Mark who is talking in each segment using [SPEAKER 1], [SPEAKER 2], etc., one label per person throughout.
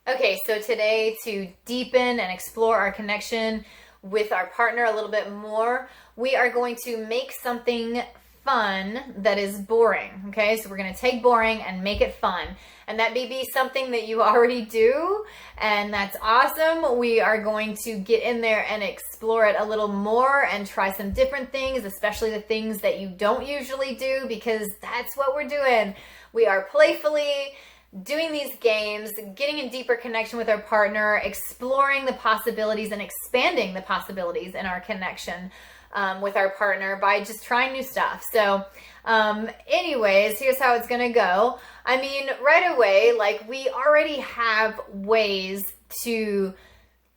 [SPEAKER 1] Okay, so today, to deepen and explore our connection with our partner a little bit more, we are going to make something fun that is boring. Okay, so we're going to take boring and make it fun. And that may be something that you already do, and that's awesome. We are going to get in there and explore it a little more and try some different things, especially the things that you don't usually do, because that's what we're doing. We are playfully doing these games, getting in deeper connection with our partner, exploring the possibilities and expanding the possibilities in our connection with our partner by just trying new stuff. So anyways, here's how it's gonna go. I mean, right away, like, we already have ways to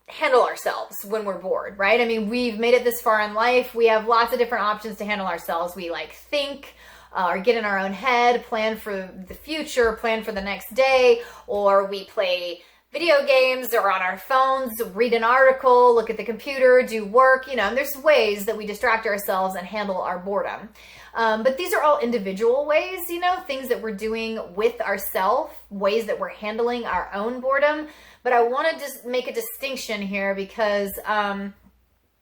[SPEAKER 1] handle ourselves when we're bored, right? I mean, we've made it this far in life. We have lots of different options to handle ourselves. We like think, or get in our own head, plan for the future, plan for the next day, or we play video games or on our phones, read an article, look at the computer, do work, and there's ways that we distract ourselves and handle our boredom. But these are all individual ways, things that we're doing with ourselves, ways that we're handling our own boredom. But I want to just make a distinction here because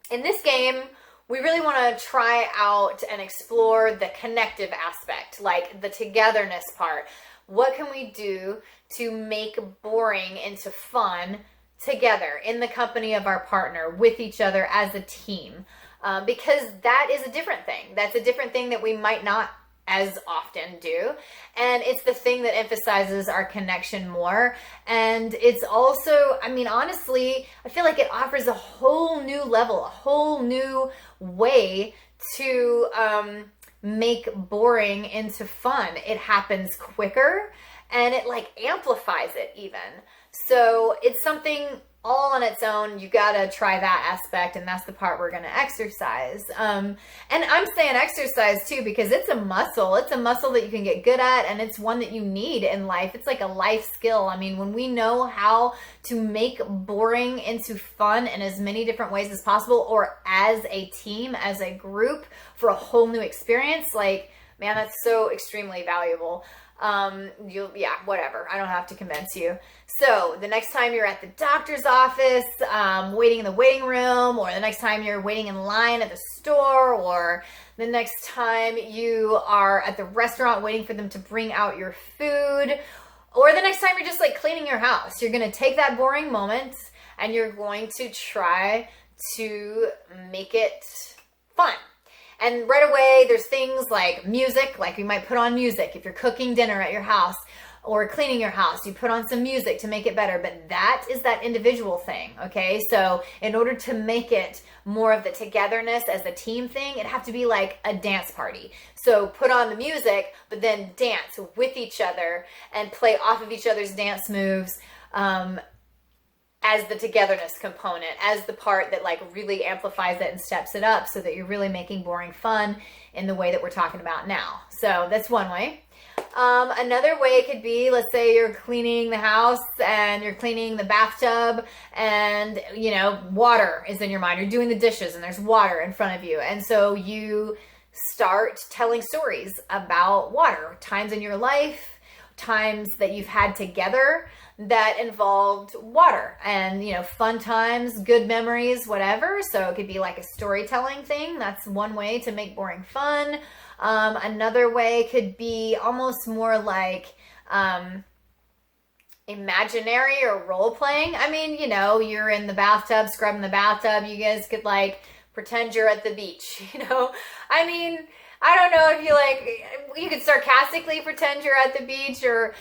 [SPEAKER 1] in this game, we really want to try out and explore the connective aspect, like the togetherness part. What can we do to make boring into fun together in the company of our partner, with each other as a team? Because that is a different thing. That's a different thing that we might not as often do. And it's the thing that emphasizes our connection more. And it's also, I mean, honestly, I feel like it offers a whole new level, a whole new way to make boring into fun. It happens quicker and it like amplifies it even. So it's something all on its own. You gotta try that aspect, and that's the part we're gonna exercise. And I'm saying exercise too because it's a muscle. It's a muscle that you can get good at, and it's one that you need in life. It's like a life skill. I mean, when we know how to make boring into fun in as many different ways as possible, or as a team, as a group, for a whole new experience, like, man, that's so extremely valuable. Whatever. I don't have to convince you. So the next time you're at the doctor's office, waiting in the waiting room, or the next time you're waiting in line at the store, or the next time you are at the restaurant waiting for them to bring out your food, or the next time you're just like cleaning your house, you're going to take that boring moment and you're going to try to make it fun. And right away, there's things like music, like you might put on music if you're cooking dinner at your house or cleaning your house. You put on some music to make it better, but that is that individual thing, okay? So in order to make it more of the togetherness as a team thing, it'd have to be like a dance party. So put on the music, but then dance with each other and play off of each other's dance moves, as the togetherness component, as the part that like really amplifies it and steps it up so that you're really making boring fun in the way that we're talking about now. So that's one way. Another way could be, let's say you're cleaning the house and you're cleaning the bathtub and, water is in your mind. You're doing the dishes and there's water in front of you. And so you start telling stories about water, times in your life, times that you've had together that involved water, and fun times, good memories, whatever. So it could be like a storytelling thing. That's one way to make boring fun. Another way could be almost more like imaginary or role playing. I mean, you're in the bathtub, scrubbing the bathtub. You guys could like pretend you're at the beach. I mean, I don't know if you could sarcastically pretend you're at the beach, or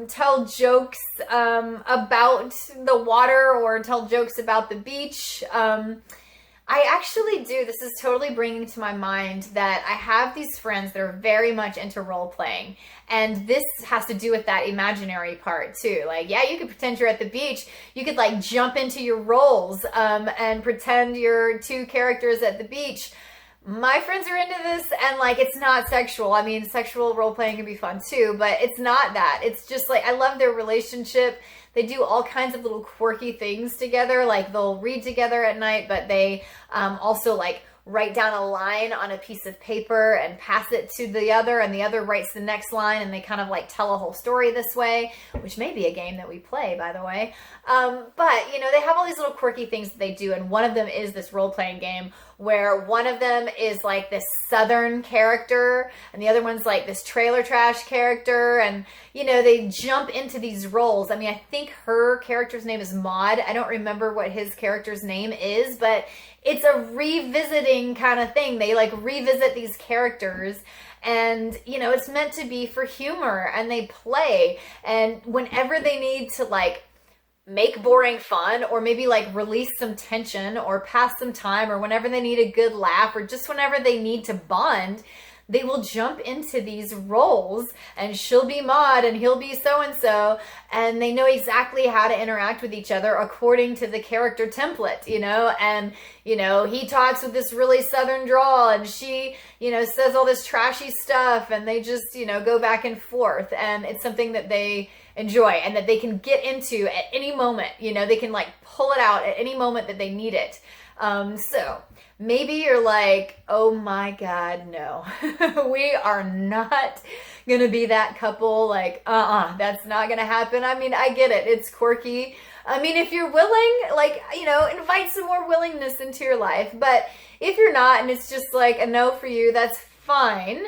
[SPEAKER 1] tell jokes about the water, or tell jokes about the beach. I actually do. This is totally bringing to my mind that I have these friends that are very much into role playing. And this has to do with that imaginary part too. Like, yeah, you could pretend you're at the beach. You could like jump into your roles and pretend you're two characters at the beach. My friends are into this, and like, it's not sexual. I mean, sexual role playing can be fun too, but it's not that. It's just like, I love their relationship. They do all kinds of little quirky things together. Like, they'll read together at night, but they also like write down a line on a piece of paper and pass it to the other, and the other writes the next line, and they kind of like tell a whole story this way, which may be a game that we play, by the way. But, you know, they have all these little quirky things that they do, and one of them is this role-playing game where one of them is like this Southern character, and the other one's like this trailer trash character, and, you know, they jump into these roles. I mean, I think her character's name is Maud. I don't remember what his character's name is, but it's a revisiting kind of thing. They like revisit these characters, and, you know, it's meant to be for humor, and they play, and whenever they need to like make boring fun, or maybe like release some tension or pass some time, or whenever they need a good laugh, or just whenever they need to bond, they will jump into these roles, and she'll be Maud and he'll be so-and-so, and they know exactly how to interact with each other according to the character template, you know, and, you know, he talks with this really Southern drawl, and she, you know, says all this trashy stuff, and they just, you know, go back and forth, and it's something that they enjoy and that they can get into at any moment. You know, they can like pull it out at any moment that they need it. So maybe you're like, oh my God, no, we are not going to be that couple. Like, that's not going to happen. I mean, I get it. It's quirky. I mean, if you're willing, like, you know, invite some more willingness into your life. But if you're not, and it's just like a no for you, that's fine.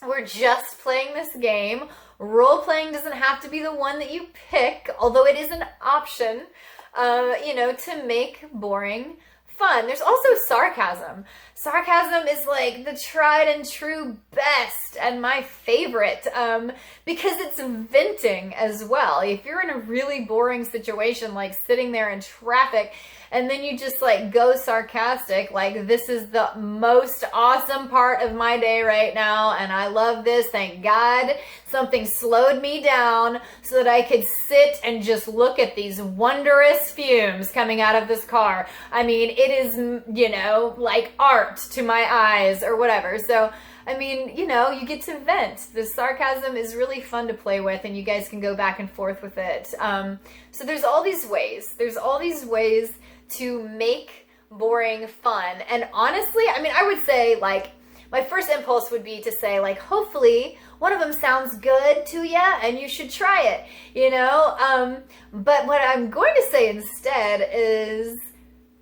[SPEAKER 1] We're just playing this game. Role-playing doesn't have to be the one that you pick, although it is an option, you know, to make boring fun. There's also sarcasm. Sarcasm is like the tried and true best and my favorite, because it's venting as well. If you're in a really boring situation, like sitting there in traffic, and then you just like go sarcastic, like, this is the most awesome part of my day right now, and I love this. Thank God something slowed me down so that I could sit and just look at these wondrous fumes coming out of this car. I mean, it is, you know, like art to my eyes or whatever. So, I mean, you know, you get to vent. The sarcasm is really fun to play with, and you guys can go back and forth with it. So there's all these ways. There's all these ways to make boring fun. And honestly, I mean, I would say, like, my first impulse would be to say, like, hopefully one of them sounds good to you and you should try it, you know? But what I'm going to say instead is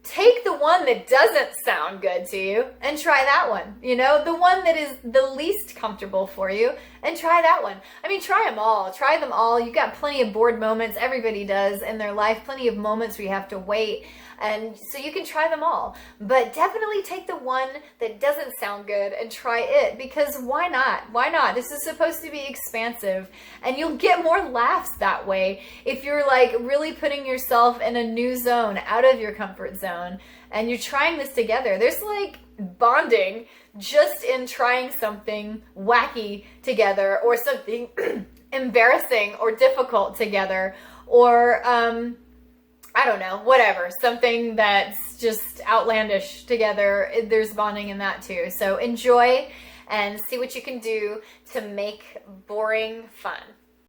[SPEAKER 1] take the one that doesn't sound good to you and try that one, you know? The one that is the least comfortable for you, and try that one. I mean, try them all. Try them all. You've got plenty of bored moments. Everybody does in their life. Plenty of moments where you have to wait. And so you can try them all. But definitely take the one that doesn't sound good and try it. Because why not? Why not? This is supposed to be expansive. And you'll get more laughs that way if you're like really putting yourself in a new zone, out of your comfort zone. And you're trying this together. There's like bonding just in trying something wacky together, or something embarrassing or difficult together, or I don't know, whatever, something that's just outlandish together. There's bonding in that too. So enjoy and see what you can do to make boring fun.